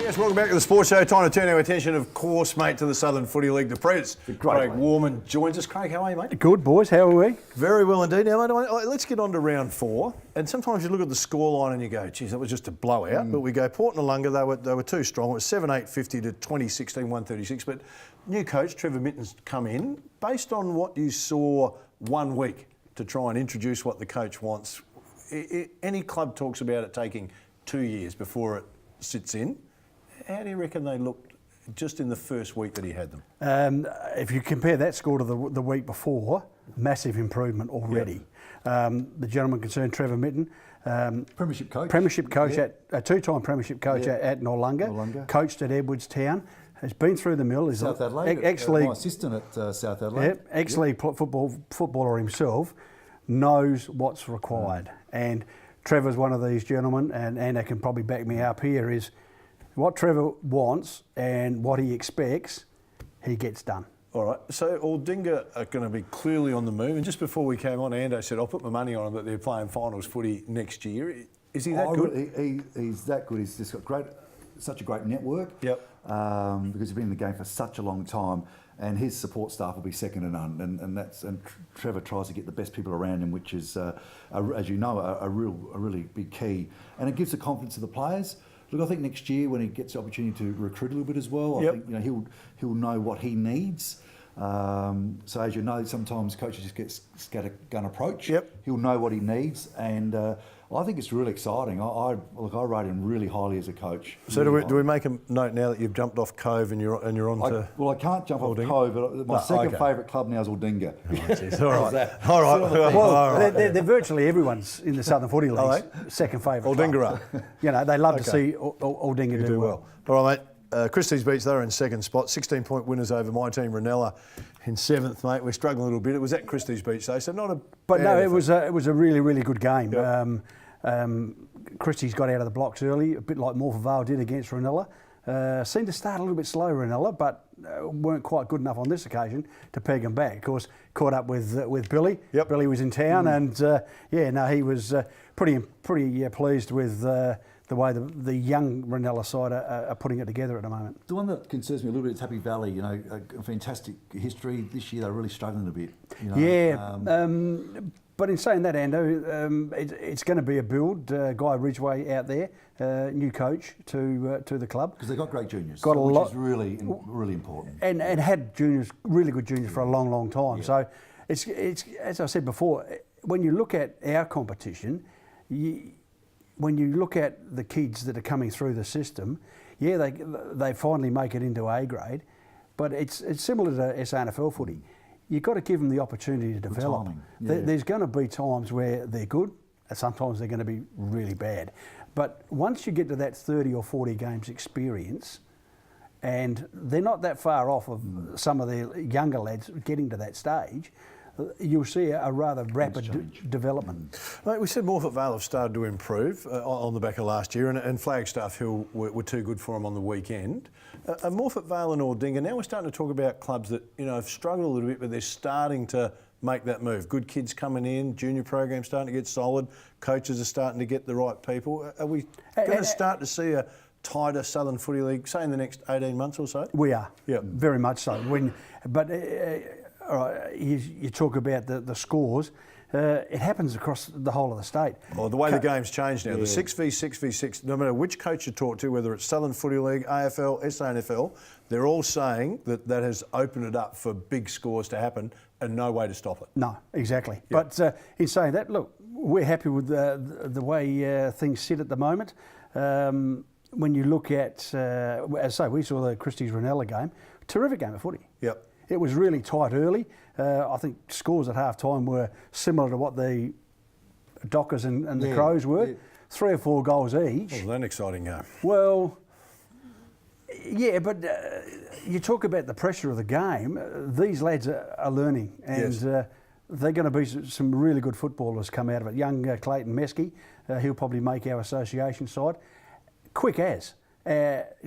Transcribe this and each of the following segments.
Yes, welcome back to the Sports Show. Time to turn our attention, of course, mate, to the Southern Footy League, the Predators. Craig Warman joins us. Craig, how are you, mate? Good, boys. How are we? Very well indeed. Now, mate, let's get on to round 4. And sometimes you look at the scoreline and you go, geez, that was just a blowout. But we go, Port Noarlunga, they were too strong. It was 7-8-50 to 2016 136. But new coach, Trevor Mitten's come in. Based on what you saw 1 week to try and introduce what the coach wants, any club talks about it taking 2 years before it sits in. How do you reckon they looked just in the first week that he had them? If you compare that score to the week before, massive improvement already. Yep. The gentleman concerned, Trevor Mitten, Premiership coach. Yep. A two-time premiership coach at Noarlunga, coached at Edwardstown, has been through the mill. Is South Adelaide, my assistant at South Adelaide. Yep, ex-league footballer himself, knows what's required. And Trevor's one of these gentlemen, and Anna can probably back me up here, is what Trevor wants and what he expects, he gets done. All right, so Aldinga are going to be clearly on the move. And just before we came on, Ando said, I'll put my money on them that they're playing finals footy next year. Is he that good? He's that good. He's just got such a great network. Yep. Because he's been in the game for such a long time, and his support staff will be second to none. And Trevor tries to get the best people around him, which is, as you know, a really big key. And it gives the confidence to the players. Look, I think next year when he gets the opportunity to recruit a little bit as well, I think he'll know what he needs. So as you know, sometimes coaches just get scattergun approach. Yep. He'll know what he needs, and I think it's really exciting. I rate him really highly as a coach. So do we make a note now that you've jumped off Cove and you're on to? Well, I can't jump off Cove, but my second favourite club now is Aldinga. All right. All right. Well, they're virtually everyone's in the Southern Footy League second favourite. Aldinga club. You know, they love to see Aldinga do well. All right, mate. Christie's Beach, they're in second spot. 16-point winners over my team, Ranella, in 7th, mate. We're struggling a little bit. It was at Christie's Beach, though, so not a. But no, it was a really, really good game. Yep. Christie's got out of the blocks early, a bit like Morpeth Vale did against Ranella. Seemed to start a little bit slow, Ranella, but weren't quite good enough on this occasion to peg them back. Of course, caught up with Billy. Yep. Billy was in town, and he was pretty pleased with the way the young Ranella side are putting it together at the moment. The one that concerns me a little bit is Happy Valley. You know, a fantastic history. This year they're really struggling a bit. You know? Yeah. But in saying that, Ando, it's going to be a build. Guy Ridgway out there, new coach to the club. Because they've got great juniors, which is really important. And had juniors, really good juniors for a long, long time. Yeah. So it's as I said before, when you look at our competition, when you look at the kids that are coming through the system, they finally make it into A grade, but it's similar to SANFL footy. You've got to give them the opportunity to develop. There's going to be times where they're good, and sometimes they're going to be really bad. But once you get to that 30 or 40 games experience, and they're not that far off of some of the younger lads getting to that stage, you'll see a rather rapid development. Mate, we said Morpeth Vale have started to improve on the back of last year, and Flagstaff Hill were too good for them on the weekend. Morpeth Vale and Aldinga, now we're starting to talk about clubs that have struggled a little bit, but they're starting to make that move. Good kids coming in, junior programs starting to get solid, coaches are starting to get the right people. Are we going to start to see a tighter Southern Footy League, say in the next 18 months or so? We are, very much so. All right, you talk about the scores. It happens across the whole of the state. Well, the way the game's changed now, the 6v6v6, no matter which coach you talk to, whether it's Southern Footy League, AFL, SANFL, they're all saying that has opened it up for big scores to happen and no way to stop it. No, exactly. Yep. But in saying that, look, we're happy with the way things sit at the moment. When you look at, as I say, we saw the Christie's Ranella game, terrific game of footy. Yep. It was really tight early. I think scores at half-time were similar to what the Dockers and the Crows were. Yeah. 3 or 4 goals each. Well, an exciting game. Well, yeah, but you talk about the pressure of the game. These lads are learning, and they're going to be some really good footballers come out of it. Young Clayton Meskey, he'll probably make our association side. Quick as.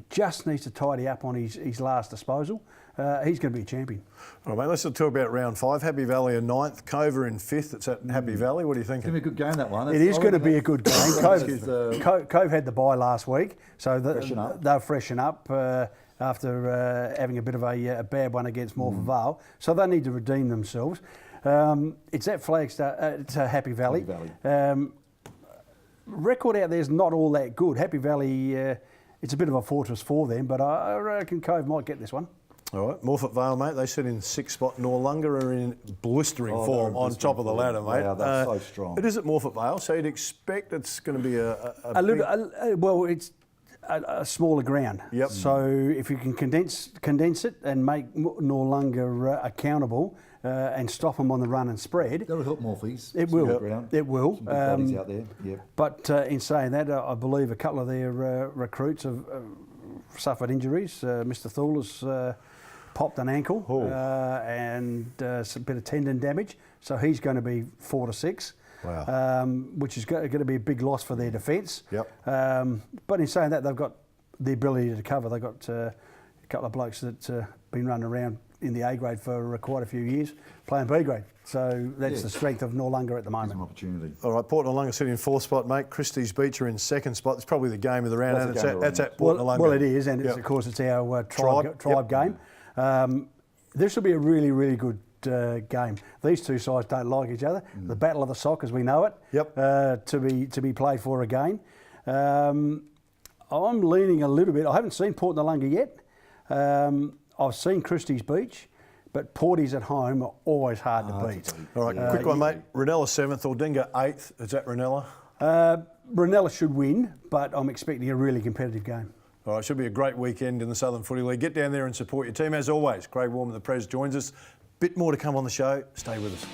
Just needs to tidy up on his last disposal. he's going to be a champion. All right, mate, let's talk about round 5. Happy Valley are 9th, Cova in 5th. It's at Happy Valley. What are you It's going thinking? to be a good game, that one. It is going to be a good game. Cove had the bye last week, so they'll freshen up after having a bit of a bad one against Morpeth Vale. So they need to redeem themselves. It's at Flagstaff, it's Happy Valley. Record out there is not all that good. Happy Valley, it's a bit of a fortress for them, but I reckon Cove might get this one. All right, Morpeth Vale, mate, they sit in 6th spot. Noarlunga are in blistering form on top of the ladder, mate. Wow, they're so strong. It is at Morpeth Vale, so you'd expect it's going to be It's a smaller ground. Yep. So if you can condense it and make Noarlunga accountable and stop them on the run and spread, That'll help Morphees. it will. Ground. It will. Some good bodies out there. Yep. But in saying that, I believe a couple of their recruits have suffered injuries. Mr. Thula's popped an ankle and a bit of tendon damage, so he's going to be 4 to 6. Wow. Which is going to be a big loss for their defence. Yep. But in saying that, they've got the ability to cover. They've got a couple of blokes that been running around in the A grade for quite a few years, playing B grade. So that's the strength of Noarlunga at the moment. Some opportunity. All right, Port Noarlunga sitting in 4th spot, mate. Christie's Beach are in 2nd spot. It's probably the game of the round, and that's at Port Noarlunga. Well, it is, and of course it's our tribe game. This will be a really, really good game. These two sides don't like each other. The battle of the sock, as we know it, to be played for again. I'm leaning a little bit. I haven't seen Port Noarlunga yet. I've seen Christie's Beach, but Porties at home are always hard to beat. All right, quick one, mate. Ranella 7th, Aldinga 8th. Is that Ranella? Ranella should win, but I'm expecting a really competitive game. All right, should be a great weekend in the Southern Footy League. Get down there and support your team. As always, Craig Warman, the Prez, joins us. Bit more to come on the show. Stay with us.